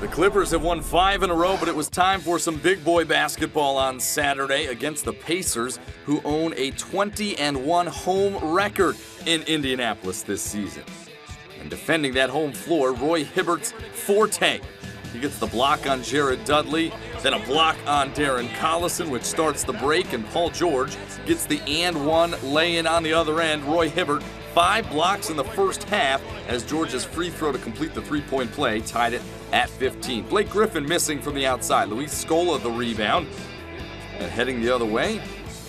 The Clippers have won 5 in a row, but it was time for some big boy basketball on Saturday against the Pacers, who own a 20-1 home record in Indianapolis this season. And defending that home floor, Roy Hibbert's forte. He gets the block on Jared Dudley, then a block on Darren Collison, which starts the break, and Paul George gets the and one lay-in on the other end. Roy Hibbert, 5 blocks in the first half as George's free throw to complete the three-point play tied it at 15. Blake Griffin missing from the outside. Luis Scola the rebound. And heading the other way,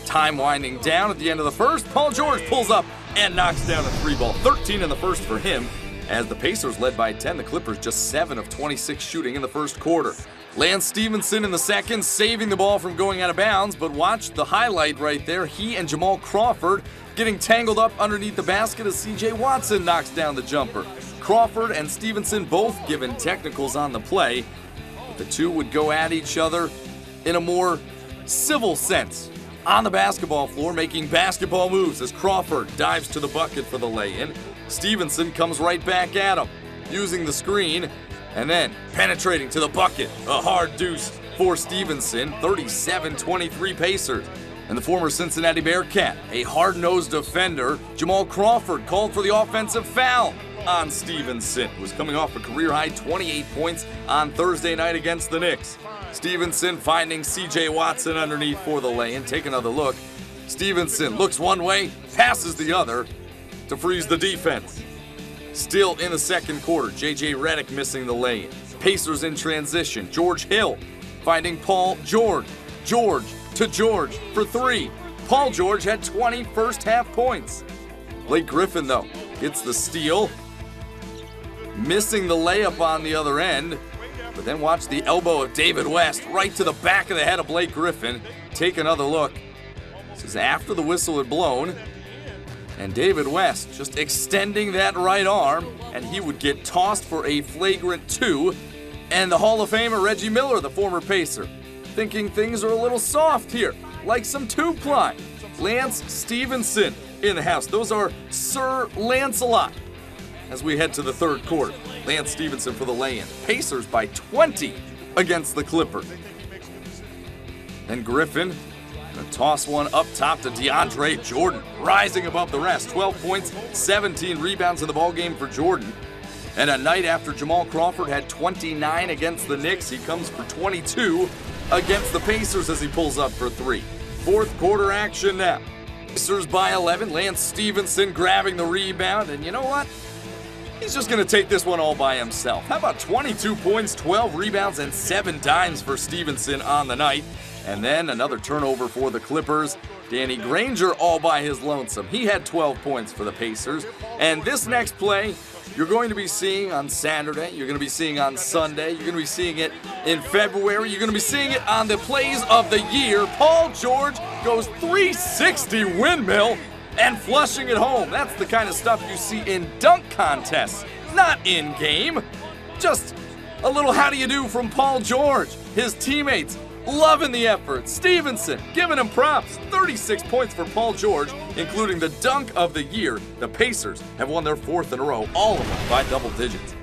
time winding down at the end of the first. Paul George pulls up and knocks down a 3-ball. 13 in the first for him. As the Pacers led by 10, the Clippers just 7 of 26 shooting in the first quarter. Lance Stephenson in the second, saving the ball from going out of bounds, but watch the highlight right there. He and Jamal Crawford getting tangled up underneath the basket as C.J. Watson knocks down the jumper. Crawford and Stephenson both given technicals on the play, but the two would go at each other in a more civil sense. On the basketball floor, making basketball moves as Crawford dives to the bucket for the lay-in. Stephenson comes right back at him, using the screen, and then penetrating to the bucket. A hard deuce for Stephenson, 37-23 Pacers. And the former Cincinnati Bearcat, a hard-nosed defender, Jamal Crawford, called for the offensive foul on Stephenson, who was coming off a career-high 28 points on Thursday night against the Knicks. Stephenson finding C.J. Watson underneath for the lay-in. Take another look. Stephenson looks one way, passes the other to freeze the defense. Still in the second quarter, J.J. Redick missing the lay-in. Pacers in transition. George Hill finding Paul George. George to George for 3. Paul George had 20 first-half points. Blake Griffin, though, gets the steal. Missing the layup on the other end. But then watch the elbow of David West right to the back of the head of Blake Griffin. Take another look. This is after the whistle had blown. And David West just extending that right arm, and he would get tossed for a flagrant 2. And the Hall of Famer Reggie Miller, the former Pacer, thinking things are a little soft here, like some 2-ply. Lance Stephenson in the house. Those are Sir Lancelot. As we head to the third quarter, Lance Stephenson for the lay-in. Pacers by 20 against the Clippers. Then Griffin gonna toss one up top to DeAndre Jordan, rising above the rest. 12 points, 17 rebounds in the ballgame for Jordan. And a night after Jamal Crawford had 29 against the Knicks, he comes for 22 against the Pacers as he pulls up for 3. Fourth quarter action now. Pacers by 11, Lance Stephenson grabbing the rebound, and you know what? He's just going to take this one all by himself. How about 22 points, 12 rebounds, and 7 dimes for Stephenson on the night? And then another turnover for the Clippers. Danny Granger all by his lonesome. He had 12 points for the Pacers. And this next play, you're going to be seeing on Saturday. You're going to be seeing on Sunday. You're going to be seeing it in February. You're going to be seeing it on the plays of the year. Paul George goes 360 windmill and flushing it home. That's the kind of stuff you see in dunk contests, not in game. Just a little how do you do from Paul George. His teammates loving the effort. Stephenson giving him props. 36 points for Paul George, including the dunk of the year. The Pacers have won their 4th in a row, all of them by double digits.